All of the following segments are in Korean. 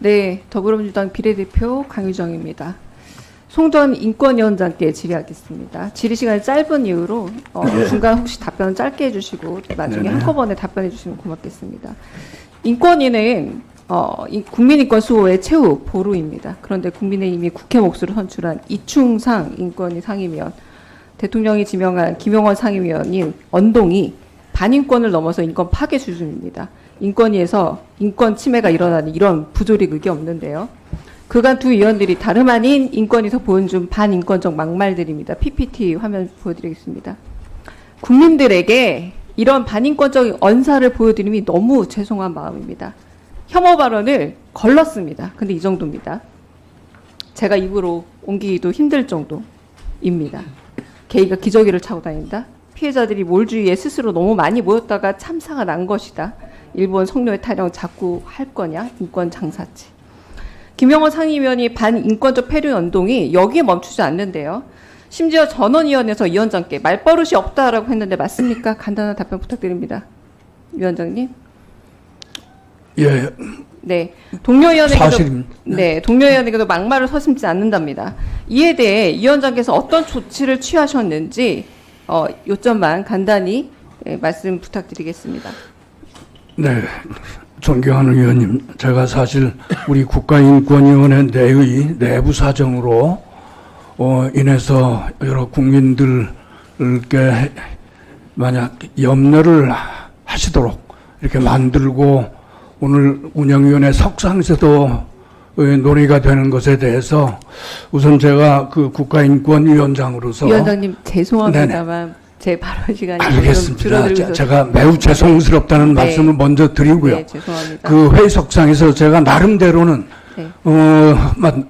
네, 더불어민주당 비례대표 강유정입니다. 송전 인권위원장께 질의하겠습니다. 질의 시간이 짧은 이유로 중간 혹시 답변 짧게 해주시고 나중에 한꺼번에 답변해 주시면 고맙겠습니다. 인권위는 국민인권 수호의 최후 보루입니다. 그런데 국민의힘이 국회 몫으로 선출한 이충상 인권위 상임위원, 대통령이 지명한 김용원 상임위원인 언동이 반인권을 넘어서 인권 파괴 수준입니다. 인권위에서 인권 침해가 일어나는 이런 부조리극이 없는데요. 그간 두 위원들이 다름 아닌 인권위에서 보여준 반인권적 막말들입니다. PPT 화면 보여드리겠습니다. 국민들에게 이런 반인권적 언사를 보여드림이 너무 죄송한 마음입니다. 혐오 발언을 걸렀습니다. 근데 이 정도입니다. 제가 입으로 옮기기도 힘들 정도입니다. 게이가 기저귀를 차고 다닌다. 피해자들이 몰주의에 스스로 너무 많이 모였다가 참사가 난 것이다. 일본 성노예 타령 자꾸 할 거냐? 인권 장사치. 김영원 상임위원이 반인권적 폐륜 운동이 여기에 멈추지 않는데요. 심지어 전원위원회에서 위원장께 말버릇이 없다라고 했는데 맞습니까? 간단한 답변 부탁드립니다. 위원장님. 예. 네. 동료위원회께도 사실입니다. 네, 동료위원회께도 막말을 서슴지 않는답니다. 이에 대해 위원장께서 어떤 조치를 취하셨는지 요점만 간단히 말씀 부탁드리겠습니다. 네, 존경하는 의원님, 제가 사실 우리 국가인권위원회 내의 내부 사정으로 인해서 여러 국민들께 만약 염려를 하시도록 이렇게 만들고 오늘 운영위원회 석상에서도 논의가 되는 것에 대해서 우선 제가 그 국가인권위원장으로서 위원장님 죄송합니다만 네네. 제 발언 시간이 알겠습니다. 제가 매우 죄송스럽다는 네. 말씀을 먼저 드리고요. 네, 죄송합니다. 그 회의석상에서 제가 나름대로는 네.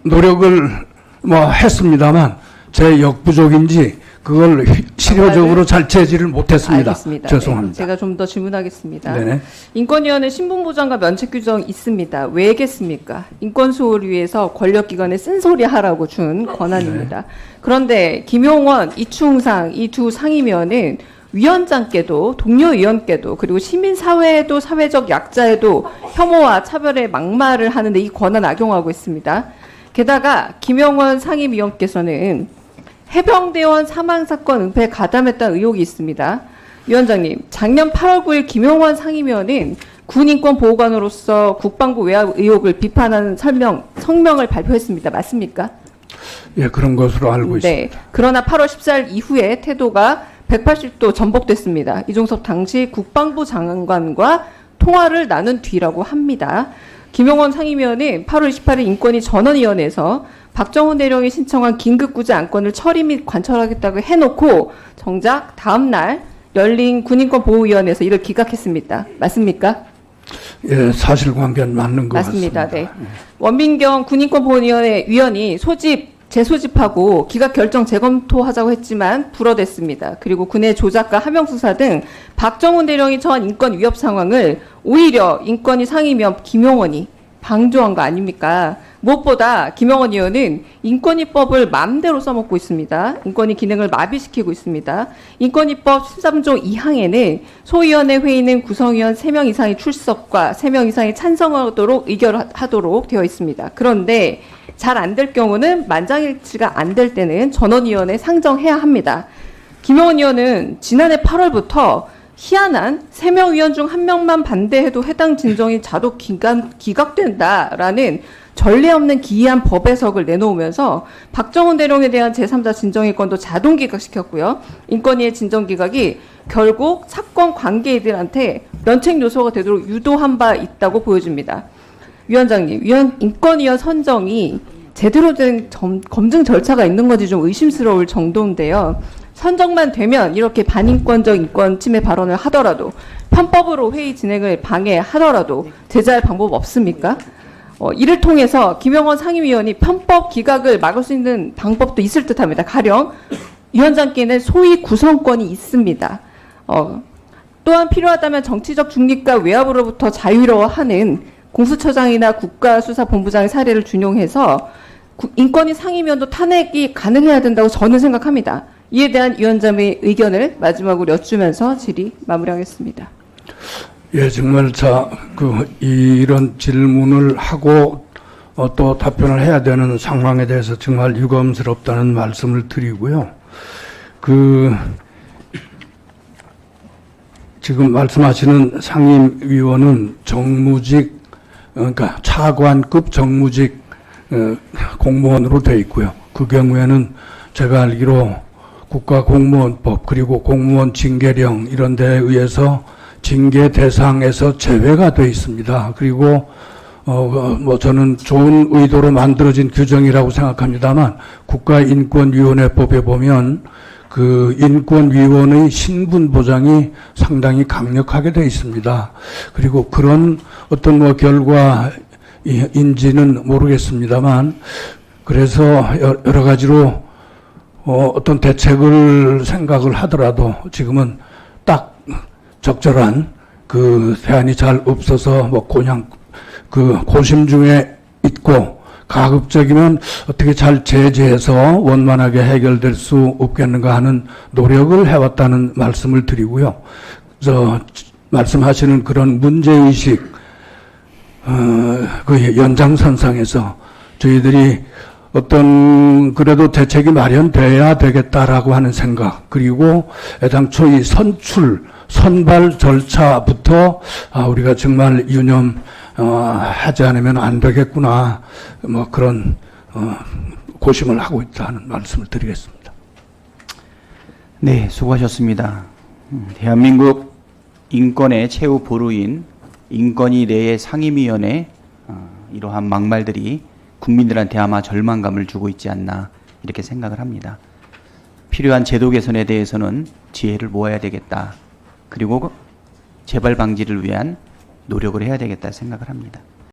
노력을 했습니다만 제 역부족인지 그걸 실효적으로 잘 제지를 못했습니다. 알겠습니다. 죄송합니다. 네, 제가 좀 더 질문하겠습니다. 네네. 인권위원회 신분보장과 면책규정 있습니다. 왜겠습니까? 인권수호를 위해서 권력기관에 쓴소리하라고 준 권한입니다. 네. 그런데 김용원, 이충상 이 두 상임위원은 위원장께도 동료위원께도 그리고 시민사회에도 사회적 약자에도 혐오와 차별의 막말을 하는데 이 권한 악용하고 있습니다. 게다가 김용원 상임위원께서는 해병대원 사망사건 은폐에 가담했다는 의혹이 있습니다. 위원장님, 작년 8월 9일 김용원 상임위원은 군인권보호관으로서 국방부 외압 의혹을 비판하는 성명을 발표했습니다. 맞습니까? 예, 그런 것으로 알고 있습니다. 네. 그러나 8월 14일 이후에 태도가 180도 전복됐습니다. 이종섭 당시 국방부 장관과 통화를 나눈 뒤라고 합니다. 김용원 상임위원은 8월 28일 인권위 전원위원회에서 박정훈 대령이 신청한 긴급구제 안건을 처리 및 관철하겠다고 해놓고 정작 다음 날 열린 군인권보호위원회에서 이를 기각했습니다. 맞습니까? 예, 사실관계는 맞는 것 맞습니다. 같습니다. 네. 원민경 군인권보호위원회 위원이 재소집하고 기각 결정 재검토하자고 했지만 불어댔습니다. 그리고 군의 조작과 하명수사 등 박정훈 대령이 처한 인권 위협 상황을 오히려 인권위 상임위원 김용원이 방조한 거 아닙니까? 무엇보다 김용원 의원은 인권위법을 마음대로 써먹고 있습니다. 인권위 기능을 마비시키고 있습니다. 인권위법 13조 2항에는 소위원회 회의는 구성위원 3명 이상의 출석과 3명 이상이 찬성하도록 의결하도록 되어 있습니다. 그런데 잘 안 될 경우는 만장일치가 안 될 때는 전원위원회 상정해야 합니다. 김용원 의원은 지난해 8월부터 희한한 3명 위원 중 1명만 반대해도 해당 진정이 자동 기각된다라는 전례 없는 기이한 법 해석을 내놓으면서 박정훈 대령에 대한 제3자 진정인권도 자동 기각시켰고요. 인권위의 진정 기각이 결국 사건 관계인들한테 면책 요소가 되도록 유도한 바 있다고 보여집니다. 위원장님, 인권위원 선정이 제대로 된 검증 절차가 있는 건지 좀 의심스러울 정도인데요. 선정만 되면 이렇게 반인권적 인권 침해 발언을 하더라도 편법으로 회의 진행을 방해하더라도 제재할 방법 없습니까? 이를 통해서 김용원 상임위원이 편법 기각을 막을 수 있는 방법도 있을 듯합니다. 가령 위원장께는 소위 구성권이 있습니다. 또한 필요하다면 정치적 중립과 외압으로부터 자유로워하는 공수처장이나 국가수사본부장의 사례를 준용해서 인권위 상임위원도 탄핵이 가능해야 된다고 저는 생각합니다. 이에 대한 위원장의 의견을 마지막으로 여쭈면서 질의 마무리하겠습니다. 예, 정말 이런 질문을 하고 또 답변을 해야 되는 상황에 대해서 정말 유감스럽다는 말씀을 드리고요. 지금 말씀하시는 상임위원은 정무직, 그러니까 차관급 정무직 공무원으로 되어 있고요. 그 경우에는 제가 알기로 국가공무원법 그리고 공무원 징계령 이런 데에 의해서 징계 대상에서 제외가 되어 있습니다. 그리고 저는 좋은 의도로 만들어진 규정이라고 생각합니다만 국가인권위원회법에 보면 그 인권위원의 신분 보장이 상당히 강력하게 되어 있습니다. 그리고 그런 어떤 결과인지는 모르겠습니다만 그래서 여러 가지로 어떤 대책을 생각을 하더라도 지금은 딱 적절한 그 대안이 잘 없어서 그냥 고심 중에 있고 가급적이면 어떻게 잘 제재해서 원만하게 해결될 수 없겠는가 하는 노력을 해왔다는 말씀을 드리고요. 말씀하시는 그런 문제의식, 그 연장선상에서 저희들이 어떤 그래도 대책이 마련돼야 되겠다라고 하는 생각, 그리고 애당초 이 선발 절차부터 우리가 정말 유념하지 않으면 안 되겠구나, 그런 고심을 하고 있다는 말씀을 드리겠습니다. 네, 수고하셨습니다. 대한민국 인권의 최후 보루인 인권위 내의 상임위원회 이러한 막말들이 국민들한테 아마 절망감을 주고 있지 않나 이렇게 생각을 합니다. 필요한 제도 개선에 대해서는 지혜를 모아야 되겠다. 그리고 재발 방지를 위한 노력을 해야 되겠다 생각을 합니다.